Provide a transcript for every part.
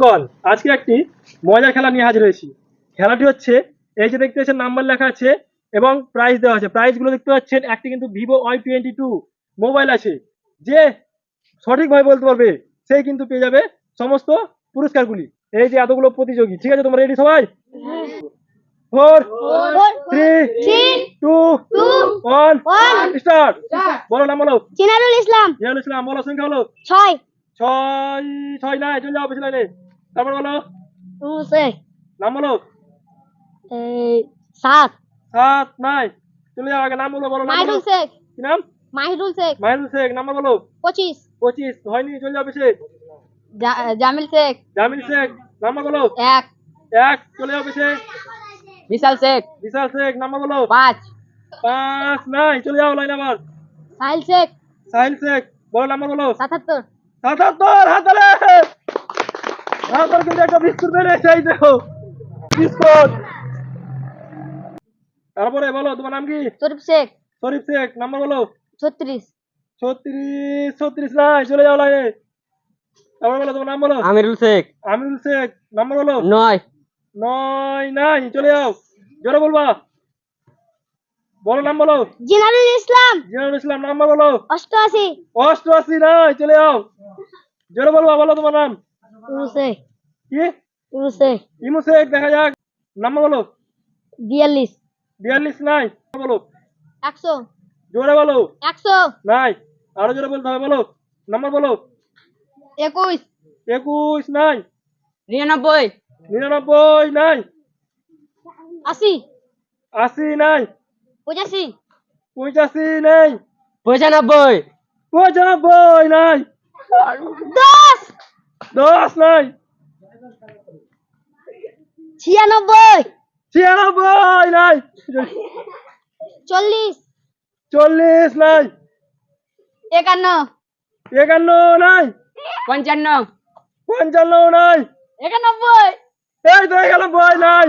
বন্ধুগণ, আজকে একটি মজার খেলা নিয়ে হাজির হয়েছি। খেলাটি হচ্ছে, এই যে দেখতে পাচ্ছেন নাম্বার লেখা আছে এবং প্রাইজ দেওয়া আছে। প্রাইজগুলো দেখতে পাচ্ছেন, একটি কিন্তু ভিভো Y22 মোবাইল আছে। যে সঠিকভাবে বলতে পারবে সেই কিন্তু পেয়ে যাবে সমস্ত পুরস্কারগুলি। এই যে এতগুলো প্রতিযোগী, ঠিক আছে? তোমরা রেডি সবাই? 4 3 2 1 স্টার্ট। বলো নাম বলো। জিনারুল ইসলাম। জিয়াউল ইসলাম। বলো সংখ্যা বলো। 6 ছয়। ছয় নাই, চলে যাও বেশি লাইনে। তারপর বলো নাম বলো। 7 সাত নাই, চলে যাও আগে নাম বলো। বলো নাম বলো। মাহিরুল শেখ। কি নাম? মাহিরুল শেখ। মাহিরুল শেখ। নাম্বার বলো। 25 25 হয়নি, চলে যাও বেশি। জামিল শেখ। জামিল শেখ। নাম্বার বলো। 1 এক, চলে যাও বেশি। বিশাল শেখ। বিশাল শেখ। নাম্বার বলো। 5 5 নাই, চলে যাও লাইন আবার। সাহিল শেখ। সাহিল শেখ। বলো নাম্বার বলো। 77 77। হাত তালে। হাতের কিন্তু একটা বিস্কুট বেরিয়েছে, এই দেখো বিস্কুট। তারপরে বলো তোমার নাম কি? শরীফ শেখ। শরীফ শেখ। নাম্বার বলো। 36 36। 36 নাই, চলে যাও লাইনে। তারপর বলো তোমার নাম বলো। আমিরুল শেখ। আমিরুল শেখ। নাম্বার বলো। 9 9 নাই, চলে যাও। জোরে বলবা। বলো নাম বলো। জিনারুল ইসলাম। জিয়াউল ইসলাম। নাম্বার বলো। 88 88 নাই, চলে যাও। জোরে বলবা। বলো তোমার নাম শেখ। কি? শেখ। ইমু শেখ। দেখা যাক। নাম্বার বলো। 42 42 নাই, বলো। 100 জোরে বলো। 100 নাই, আরো জোরে বলতে হবে। বলো নাম্বার বলো। 21 21 নাই। 99 99 নাই। 80 80 নাই। 85 85 নেই। 95 95 নাই। 10 10 নাই। 96 96 নাই। 40 40 নাই। 51 51 নাই। 55 55 নাই। 91 এই তো 91 নাই।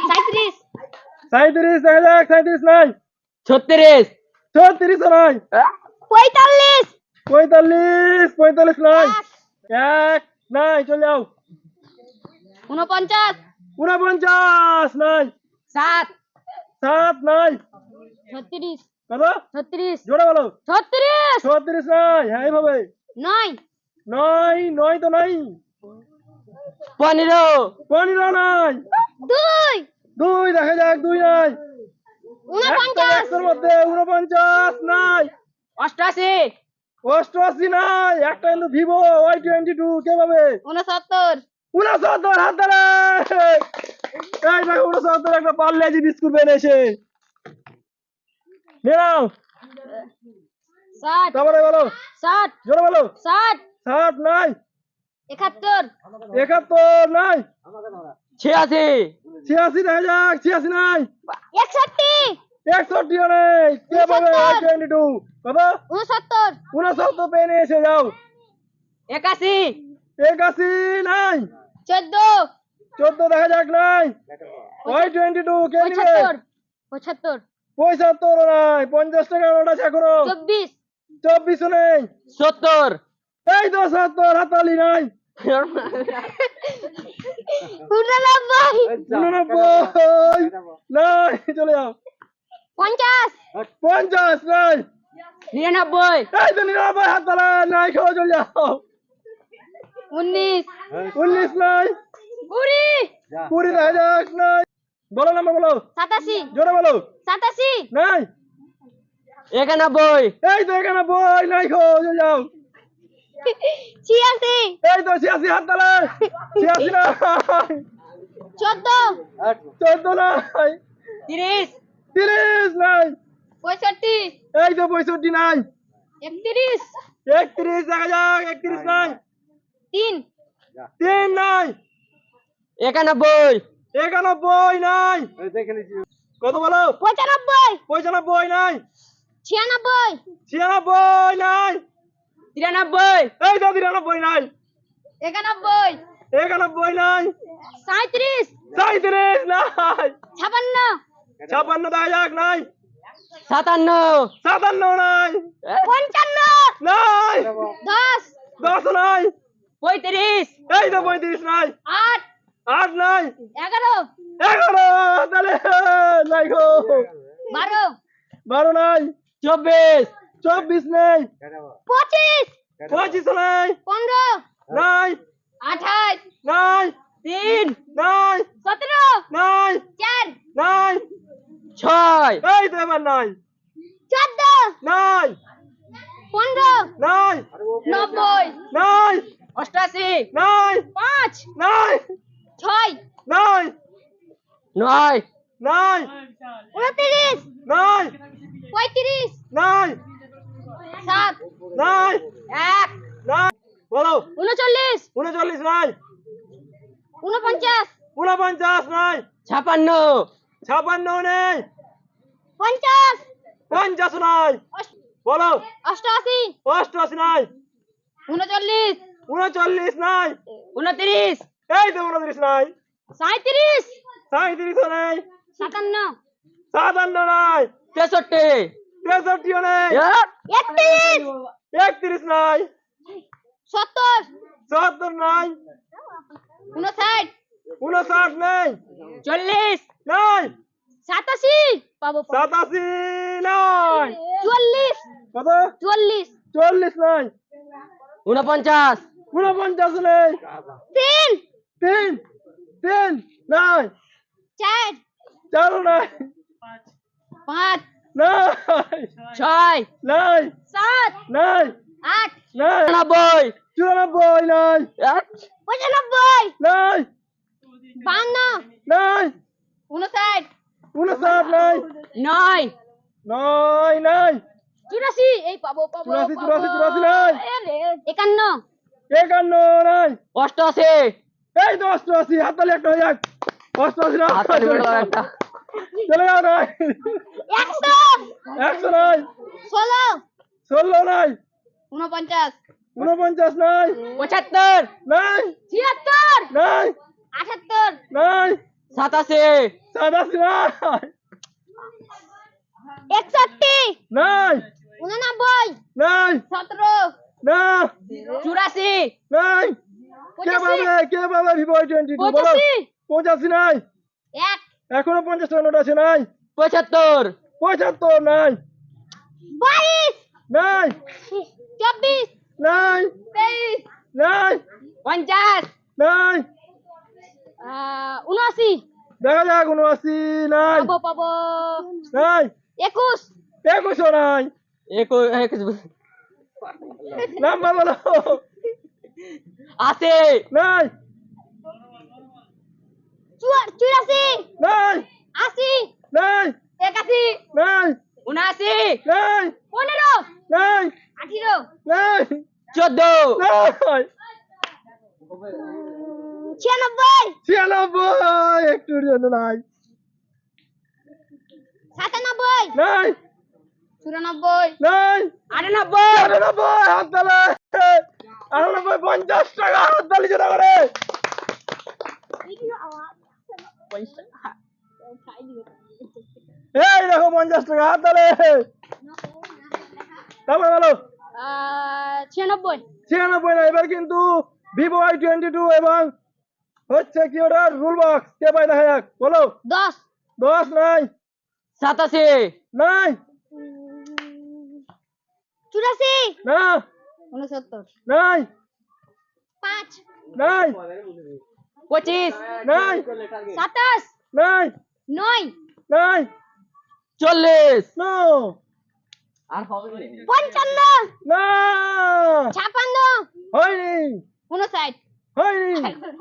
37 37 দেখা যাক। 37 নাই। 36 36 নাই। 45 45 নাই। এক নাই, চলে যাও। 49 49 নাই। 7 7 নাই। 36 কত? 36 জোরে বলো। 36 36 নাই। হ্যাঁ এইভাবে। 9 9 তো নাই। 15 15 নাই। 2 2 দেখা যাক। 2 নাই। 49 একটার মধ্যে 49 নাই। 88 88 নাই। একটা কিন্তু ভিভো Y22 কে পাবে? 69 69। হাত ধরে। এই দেখো 69 একটা পার্লেজি বিস্কুট বেরিয়েছে। নিয়ে নাও। 60 তারপরে বলো। 60 জোরে বলো। 60 60 নাই। 71 71 নাই। 86 86 দেখা যাক। 86 নাই। 61 61 নেই। কে পাবে Y22? কত? 69 69 পেয়ে নিয়েছে, যাও। 81 81 নাই। 14 14 দেখা যাক। নাই। Y22 কে নিবে? 75 75 নাই। 50 টাকা নোট আছে এখনো। 24 24 নেই। 70 এই তো 70। হাতালি নাই। 89 99 নাই, চলে যাও। 50 50 নাই। 99 এই তো 99। হাতালা নাই, খাওয়া, চলে যাও। 19 19 নাই। 20 20 দেখা যাক। নাই। বলো নাম্বার বলো। 87 জোরে বলো। 87 নাই। 91 এই তো 91 নাই, খাওয়া, চলে যাও। 86 এই তো 86। হাতালা 86 নাই। 14 14 নাই। 30 30 নাই। 65 এই তো 65 নাই। 31 31 দেখা যাক। 31 নাই। 3 3 নাই। 91 91 নাই। কত বলো? 95 95 নাই। 96 96 নাই। 93 এই তো 93 নাই। 91 91 নাই। 37 37 নাই। 56 56 দেখা যাক। নাই। 57 57 নাই। 55 নাই। 10 10 নাই। 35 এই তো 35 নাই, 8 8 নাই, 11 11 তাহলে নাই গো, 12 12 নাই, 24 24 নাই, 25 25 নাই, 15 নাই, 28 নাই, 3 নাই, 17 নাই, 4 নাই, 6 এই তো এবার নাই, 14 নাই, 15 নাই, 90 নাই, 88 নাই, 5 নাই, 6 নাই, 9 নাই, 29 নাই, 35 নাই, 7 নাই, 1 নাই, বলো, 39 39 নাই, 49 49 নাই, 56 56 নেই, 50 50 নাই, বলো, 88 88 নাই, 39 39 নাই, 29 এই তো 29 নাই, 37 37 নাই, 57 57 নাই, 63 63 নেই, 31 31 নাই, 70 74 নাই, 59 59 নেই, 40 নাই, 87 পাবো 87 নাই, 44 কত? 44 40 নাই, 49 49 নেই, 3 3 3 নাই, 4 4 নাই, 5 নাই, 6 নাই, 7 নাই, 8 নাই, 99 94 নাই, 95 নাই, 52 নাই, 59 59 নাই, 9 নাই, নাই, 84 এই পাবো 84 নাই, 51 51 নাই, 88 এই তো 88 হাততালি একটা হয়ে যাক, 88 না, হাততালি মেরে একটা চলে যাও নাই, 100 100 নাই, 16 16 নাই, 49 49 নাই, 75 নাই, 76 নাই, 78 নাই, 87 87 নাই, 61 নাই, 89 নাই, 17 না, 84 নাই, কে পাবে ভিভো Y22 বলো, 85 নাই, 1 এখনো 50 টাকা নোট আছে, নাই, 75 75 নাই, 22 নাই, 24 নাই, 23 নাই, 50 নাই, 79 দেখা যাক 79 নাই, পাবো নাই, 21 21 নাই, 21 নাম্বার বলো, 80 নাই, 84 নাই, 80 নাই, 81 নাই, 79 নাই, 15 নাই, 18 নাই, 14 নাই, 96 96 একটুর জন্য নাই, 97 নাই, 94 নাই, 98 98 হাততালি, 98 50 টাকা হাততালি জোড়া করে, এই দেখো 50 টাকা হাততালি, তারপরে বলো, 96 96 না, এবার কিন্তু ভিভো Y22 এবং হচ্ছে কি ওটা রুল বক্স কে পাই দেখা যাক, বলো, 10 10 নাই, 87 নাই, 84 না, 69 নাই, 5 নাই, 25 নাই, 27 নাই, 9 নাই, 40 নো, আর হবে 55 না, 56 হয়নি, 59 হয়নি,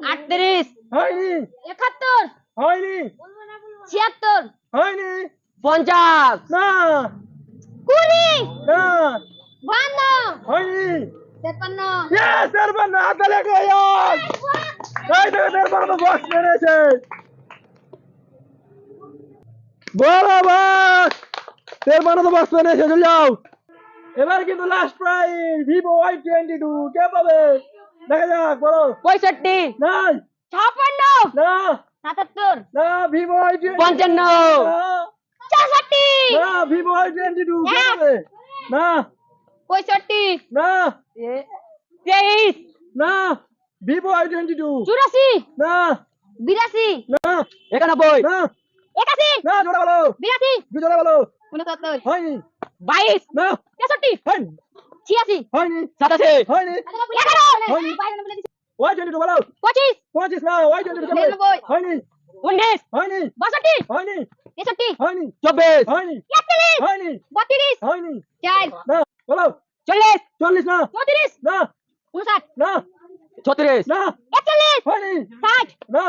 38 হয়নি, 71 হয়নি, 76 হয়নি, 50 না, 20 না, 52 হয়নি, 53 ইয়েস এরবার না হাততালি একটা হয়ে যাক, এই দেখো এরবার তো বক্স মেরেছে, বলো বক্স, এরবার তো বক্স মেরেছে, চলে যাও, এবার কিন্তু লাস্ট প্রাইজ ভিভো Y22 কে পাবে দেখা যাক, বলো, 65 নাই, 56 না, 77 না, ভিভো Y22 55 না, 64 না, ভিভো Y22 কে পাবে, না, 65 না, 23 না, ভিভো i22 চুরাশি না বিরাশি না 91 না একাশি না জোরে বলো বিরাশি জোরে বলো উনসত্তর হয়নি 22 না তেষট্টি হয়নি ছিয়াশি হয়নি 87 হয়নি এগারো হয়নি। y22 বলো পঁচিশ 25 না y22 নিরানব্বই। হয়নি 19 হয়নি বাষট্টি হয়নি তেষট্টি হয়নি 24 হয়নি একত্রিশ হয়নি বত্রিশ হয়নি চার না বলো 40 40 না চৌত্রিশ না উনষাট না 36 না একচল্লিশ হয়নি ষাট না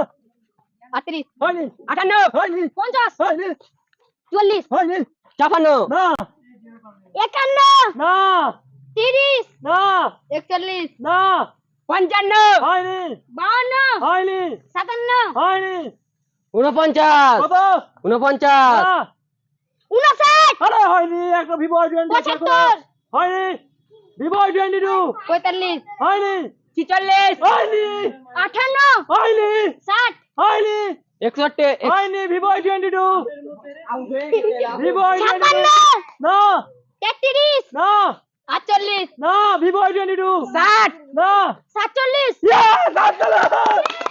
আটত্রিশ হয়নি 58 হয়নি পঞ্চাশ হয়নি চল্লিশ হয়নি 56 না একান্ন না তিরিশ না একচল্লিশ না 55 হয়নি বাউন্ন হয়নি সাতান্ন হয়নি 49 কত 49 না উনষাট আরে হয়নি একটা ভিভো i22 পঁচাত্তর হয়নি ভিভো i22 পঁয়তাল্লিশ হয়নি 46 হয়নি আটান্ন হয়নি ষাট হয়নি 61 হয়নি ভিভো i22 ভিভো i22 ছাপ্পান্ন না তেত্রিশ না আটচল্লিশ না ভিভো i22 60 না সাতচল্লিশ ইয়ে